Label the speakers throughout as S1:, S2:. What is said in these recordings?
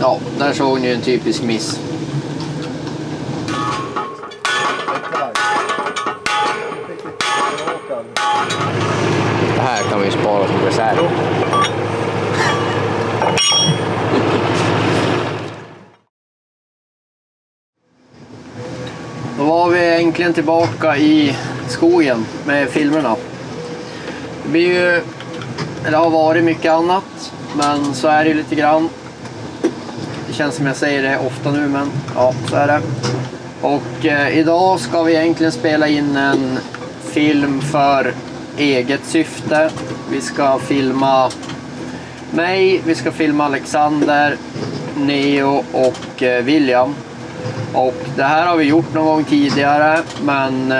S1: Ja, där såg ni en typisk miss. Det här kan vi spara som reserv. Då var vi äntligen tillbaka i skogen med filmerna. Det blir ju, eller har varit mycket annat, men så är det lite grann. Det känns som jag säger det ofta nu, men ja, så är det. Och idag ska vi egentligen spela in en film för eget syfte. Vi ska filma mig, vi ska filma Alexander, Neo och William. Och det här har vi gjort någon gång tidigare, men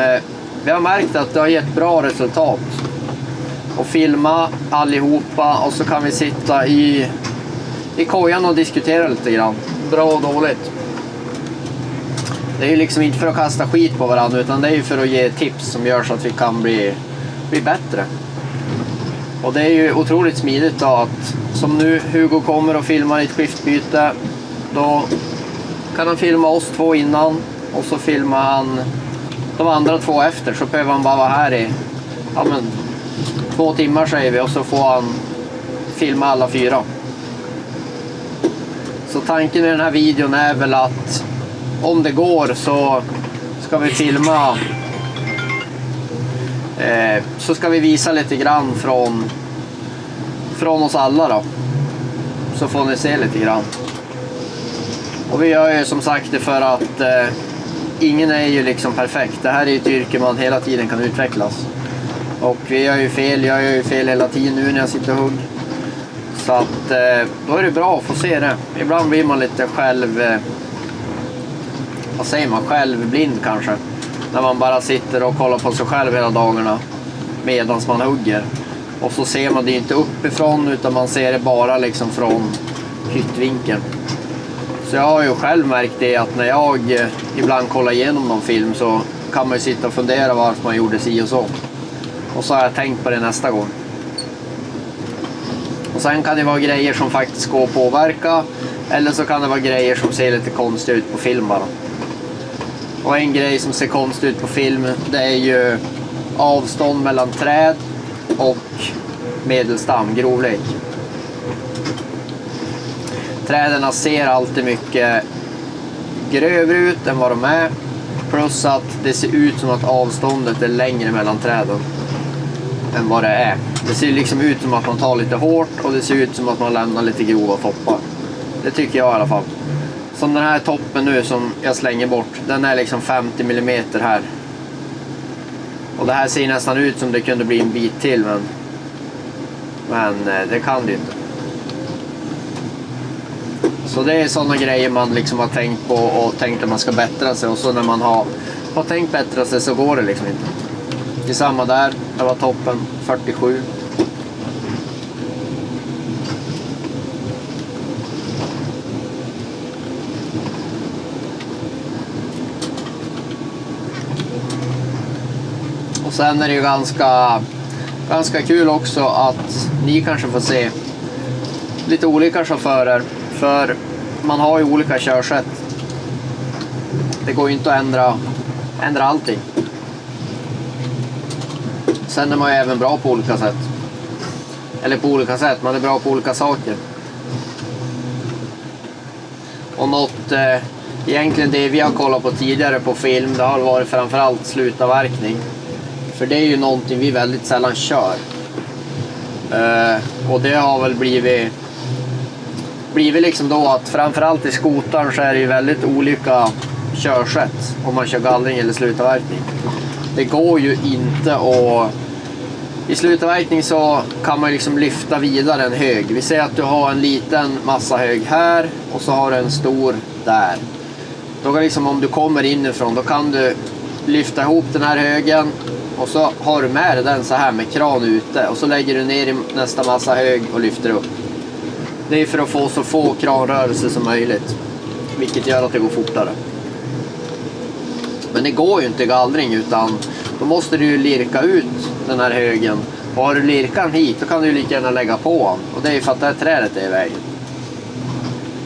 S1: vi har märkt att det har gett bra resultat. Och filma allihopa och så kan vi sitta i kojan och diskutera lite grann. Bra och dåligt. Det är ju liksom inte för att kasta skit på varandra, utan det är ju för att ge tips som gör så att vi kan bli bättre. Och det är ju otroligt smidigt då att, som nu Hugo kommer och filmar ett skiftbyte, då kan han filma oss två innan och så filmar han de andra två efter, så behöver han bara vara här i 2 timmar säger vi, och så får han filma alla 4. Så tanken med den här videon är väl att om det går så ska vi filma, så ska vi visa lite grann från oss alla då. Så får ni se lite grann. Och vi gör ju som sagt det för att ingen är ju liksom perfekt. Det här är ju ett yrke man hela tiden kan utvecklas. Och vi gör ju fel, jag gör ju fel hela tiden nu när jag sitter och hugg. Så att då är det bra att få se det. Ibland blir man lite självblind kanske. När man bara sitter och kollar på sig själv hela dagarna medan man hugger. Och så ser man det inte uppifrån, utan man ser det bara liksom från hyttvinkeln. Så jag har ju själv märkt det att när jag ibland kollar igenom någon film så kan man ju sitta och fundera varför man gjorde si och så. Och så har jag tänkt på det nästa gång. Och sen kan det vara grejer som faktiskt går att påverka. Eller så kan det vara grejer som ser lite konstigt ut på film bara. Och en grej som ser konstigt ut på film, det är ju avstånd mellan träd och medelstam, grovlek. Träden ser alltid mycket grövre ut än vad de är. Plus att det ser ut som att avståndet är längre mellan träden än vad det är. Det ser liksom ut som att man tar lite hårt och det ser ut som att man lämnar lite grova toppar. Det tycker jag i alla fall. Som den här toppen nu som jag slänger bort, den är liksom 50 mm här. Och det här ser nästan ut som det kunde bli en bit till, men det kan det inte. Så det är sådana grejer man liksom har tänkt på och tänkt att man ska bättra sig. Och så när man har tänkt bättra sig så går det liksom inte. Det är samma där, det var toppen 47. Och sen är det ju ganska kul också att ni kanske får se lite olika chaufförer. För man har ju olika körsätt. Det går ju inte att ändra allting. Sen är man ju även bra på olika sätt. Eller på olika sätt, man är bra på olika saker. Och något, egentligen det vi har kollat på tidigare på film, det har varit framförallt slutavverkning. För det är ju någonting vi väldigt sällan kör. Och det har väl blivit liksom då att framförallt i skotaren så är det ju väldigt olika körsätt om man kör gallring eller slutavverkning. Det går ju inte att... I slutavverkning så kan man liksom lyfta vidare en hög. Vi säger att du har en liten massa hög här och så har du en stor där. Då kan liksom, om du kommer inifrån, då kan du lyfta ihop den här högen och så har du med den så här med kran ute och så lägger du ner i nästa massa hög och lyfter upp. Det är för att få så få kranrörelser som möjligt, vilket gör att det går fortare. Men det går ju inte gallring, utan då måste du ju lirka ut den här högen. Och har du lirkan hit, då kan du ju lika gärna lägga på den. Och det är ju för att det här trädet är i vägen.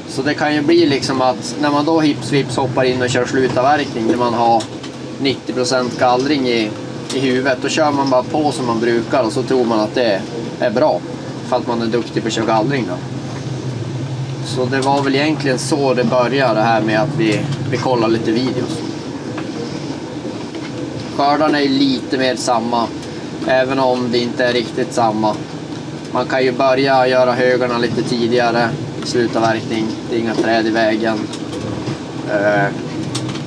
S1: Så det kan ju bli liksom att när man då hips hoppar in och kör slutavverkning när man har 90% gallring i huvudet, då kör man bara på som man brukar och så tror man att det är bra för att man är duktig på att köra gallring då. Så det var väl egentligen så det började, det här med att vi kollar lite videos. Skördarna är lite mer samma, även om det inte är riktigt samma. Man kan ju börja göra högarna lite tidigare, slutavverkning, det är inga träd i vägen.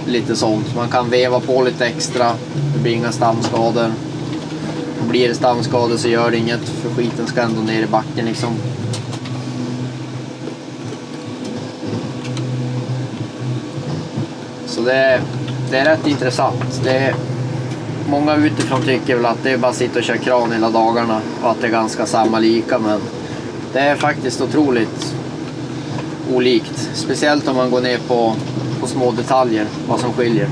S1: Lite sånt. Man kan veva på lite extra, det blir inga stamskador. Och blir det stamskador så gör det inget, för skiten ska ändå ner i backen liksom. Så det är rätt intressant. Många utifrån tycker väl att det är bara att sitta och köra kran hela dagarna och att det är ganska samma lika, men det är faktiskt otroligt olikt. Speciellt om man går ner på små detaljer, vad som skiljer.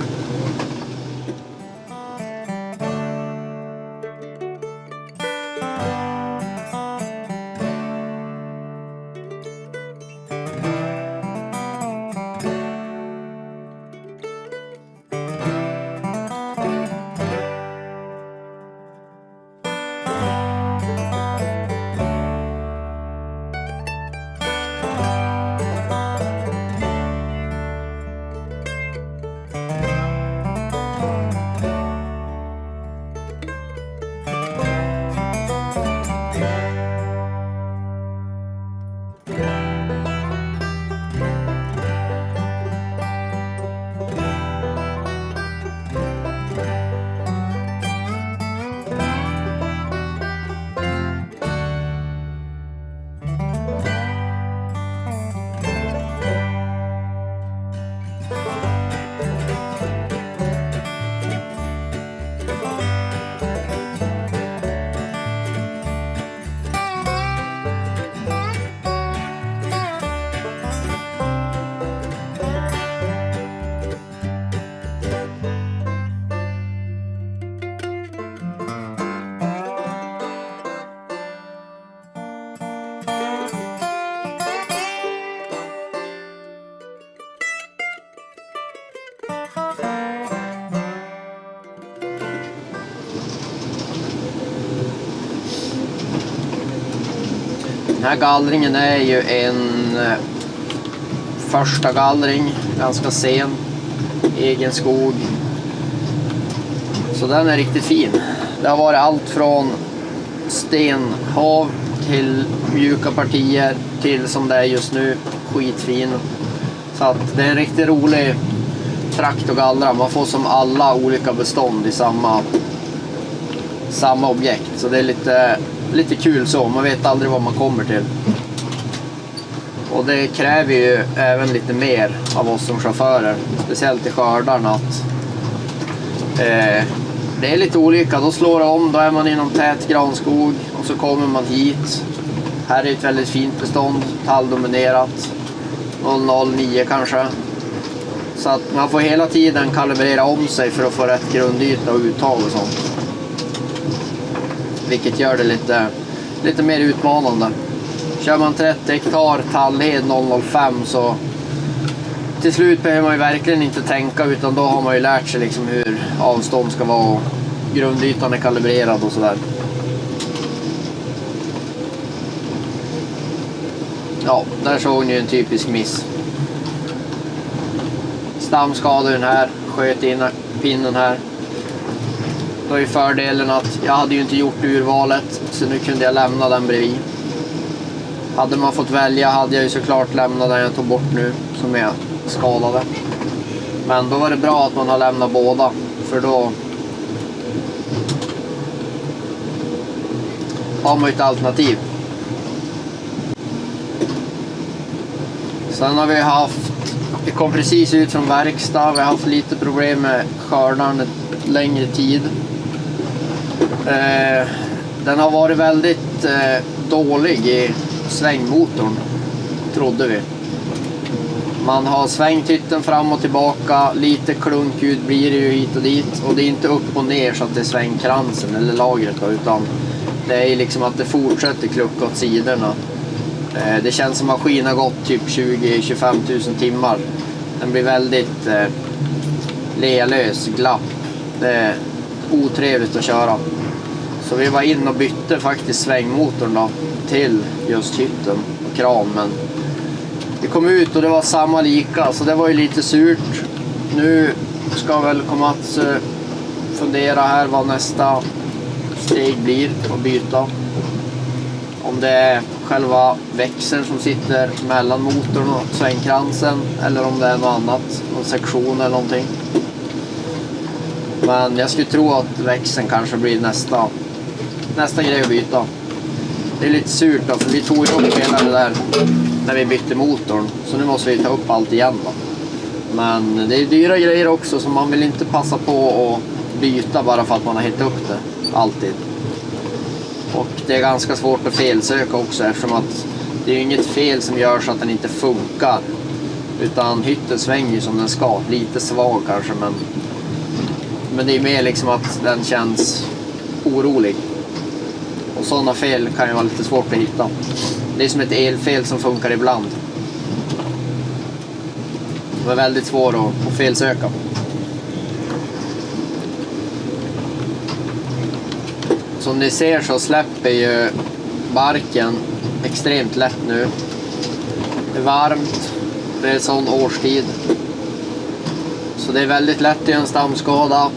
S1: Den här gallringen är ju en första gallring, ganska sen, egen skog. Så den är riktigt fin. Det har varit allt från stenhav till mjuka partier till som det är just nu, skitfin. Så att det är en riktigt rolig trakt att gallra. Man får som alla olika bestånd i samma objekt. Så det är lite kul så, man vet aldrig vad man kommer till. Och det kräver ju även lite mer av oss som chaufförer, speciellt i skördarna, att det är lite olika. Då slår det om, då är man inom tät granskog och så kommer man hit. Här är ett väldigt fint bestånd, talldominerat, 009 kanske. Så att man får hela tiden kalibrera om sig för att få rätt grundyta och uttag och sånt. Vilket gör det lite mer utmanande. Kör man 30 hektar tallhed 005 så till slut behöver man ju verkligen inte tänka, utan då har man ju lärt sig liksom hur avstånd ska vara och grundytan är kalibrerad och sådär. Ja, där såg ni ju en typisk miss. Stamskador den här, sköt in pinnen här. Då är ju fördelen att jag hade ju inte gjort urvalet, så nu kunde jag lämna den bredvid. Hade man fått välja hade jag ju såklart lämnat den jag tog bort nu, som jag skadade. Men då var det bra att man har lämnat båda, för då har man ju ett alternativ. Sen har vi det kom precis ut från verkstad, vi har haft lite problem med skördan längre tid. Den har varit väldigt dålig i svängmotorn, trodde vi. Man har svängt hytten fram och tillbaka, lite klunkljud blir det ju hit och dit, och det är inte upp och ner så att det är svängkransen eller lagret då, utan det är liksom att det fortsätter klucka åt sidorna. Det känns som maskinen har gått typ 20-25 000 timmar. Den blir väldigt lelös, glapp. Det är otrevligt att köra. Så vi var in och bytte faktiskt svängmotorn då, till just hytten och kramen. Vi kom ut och det var samma lika, så det var ju lite surt. Nu ska väl komma att fundera här vad nästa steg blir att byta. Om det är själva växeln som sitter mellan motorn och svängkransen, eller om det är något annat, någon sektion eller någonting. Men jag skulle tro att växeln kanske blir nästa grej att byta. Det är lite surt då, för vi tog upp hela det där när vi bytte motorn. Så nu måste vi ta upp allt igen då. Men det är dyra grejer också, så man vill inte passa på att byta bara för att man har hittat upp det. Alltid. Och det är ganska svårt att felsöka också, eftersom att det är inget fel som gör så att den inte funkar. Utan hytten svänger ju som den ska. Lite svag kanske, men det är mer liksom att den känns orolig. Och sådana fel kan ju vara lite svårt att hitta. Det är som ett elfel som funkar ibland. Det är väldigt svårt att felsöka. Som ni ser så släpper ju barken extremt lätt nu. Det är varmt. Det är sån årstid. Så det är väldigt lätt att göra en stamskada.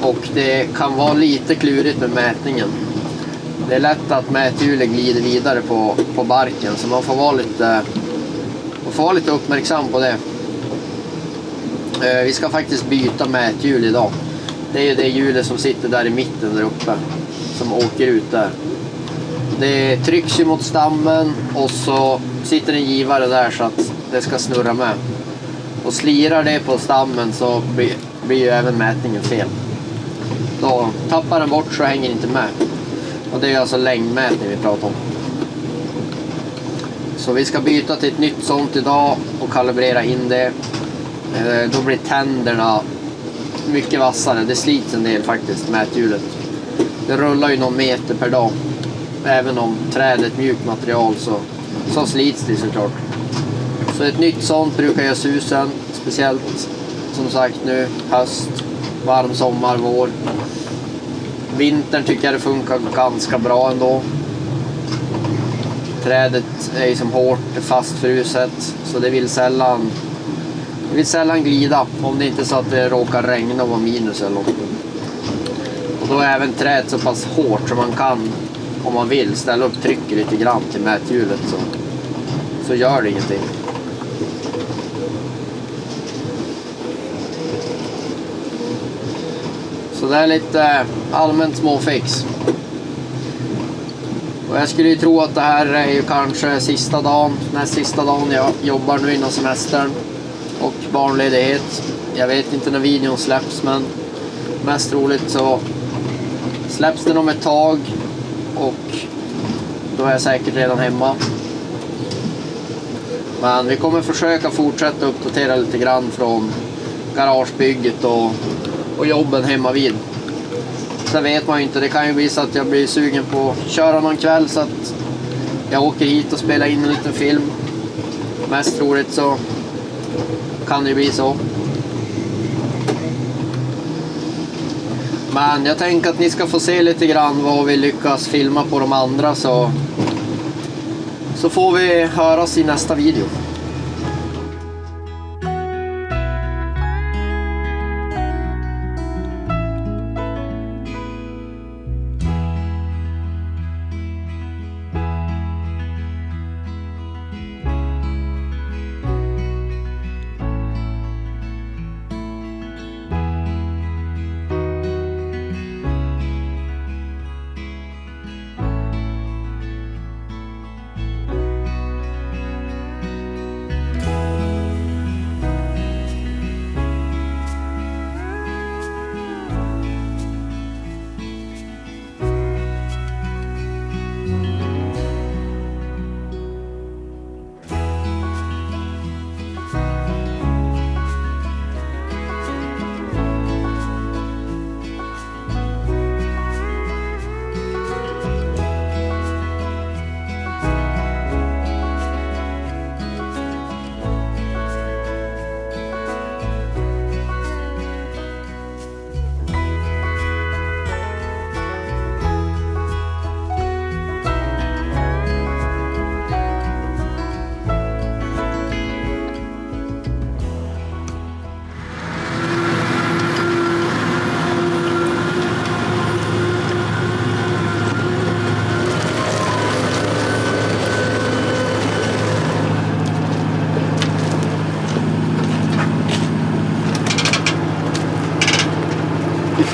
S1: Och det kan vara lite klurigt med mätningen. Det är lätt att mäthjulet glider vidare på barken. Så man får vara lite uppmärksam på det. Vi ska faktiskt byta mäthjul idag. Det är ju det hjulet som sitter där i mitten där uppe. Som åker ut där. Det trycks ju mot stammen. Och så sitter en givare där så att det ska snurra med. Och slirar det på stammen så blir ju även mätningen fel. Då tappar den bort så hänger inte med. Och det är alltså längdmätning vi pratar om. Så vi ska byta till ett nytt sånt idag och kalibrera in det. Då blir tänderna mycket vassare. Det slits en del faktiskt, mäthjulet. Det rullar ju någon meter per dag. Även om trädet är ett mjukt material så slits det såklart. Så ett nytt sånt brukar göra susen. Speciellt som sagt nu, höst, varm sommar, vår. Vintern tycker jag det funkar ganska bra ändå. Trädet är ju som hårt fastfruset, så det vill sällan glida om det inte är så att det råkar regna och vara minus eller något. Och då är även trädet så pass hårt så man kan, om man vill, ställa upp trycket lite grann till mäthjulet så gör det ingenting. Så det är lite allmänt småfix. Och jag skulle ju tro att det här är ju kanske näst sista dagen jag jobbar nu innan semestern och barnledighet. Jag vet inte när videon släpps, men mest roligt så släpps den om ett tag och då är jag säkert redan hemma. Men vi kommer försöka fortsätta uppdatera lite grann från garagebygget och jobben hemma vid. Sen vet man ju inte, det kan ju bli så att jag blir sugen på att köra någon kväll så att jag åker hit och spelar in en liten film. Mest troligt så kan det bli så. Men jag tänker att ni ska få se lite grann vad vi lyckas filma på de andra, så får vi höras i nästa video.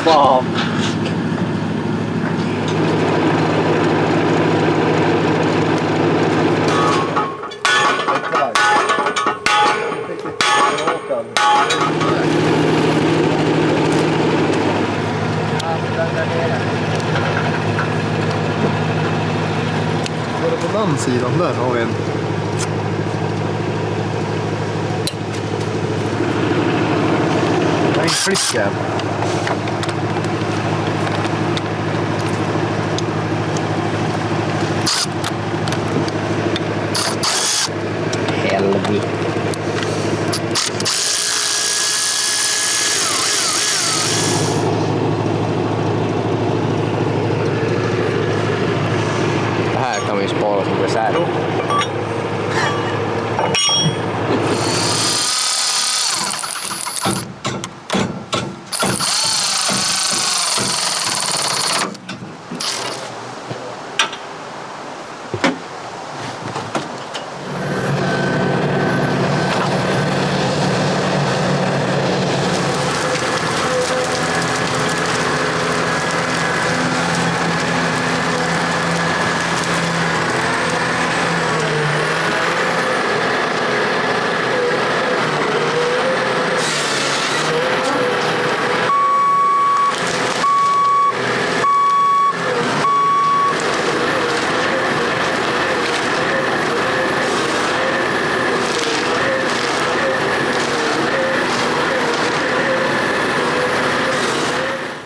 S1: fan.
S2: Var det på den sidan där har vi en. Nej, flicka.
S1: Helvete. Det här kan vi spara som reserv.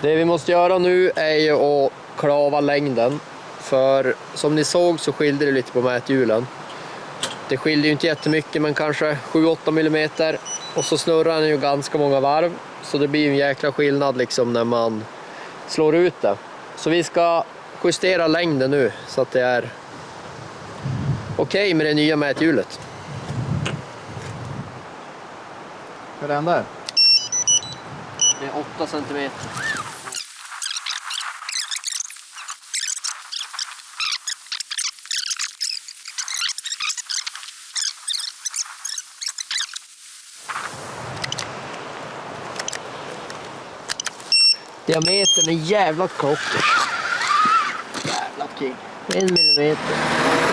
S1: Det vi måste göra nu är ju att klava längden. För som ni såg så skilde det lite på mäthjulen. Det skilde ju inte jättemycket, men kanske 7-8 mm. Och så snurrar den ju ganska många varv. Så det blir ju en jäkla skillnad liksom när man slår ut det. Så vi ska justera längden nu så att det är okej med det nya mäthjulet.
S2: Hur är den där?
S1: Det är 8 cm. Diametern är jävla klockers. Jävla king. 1 millimeter.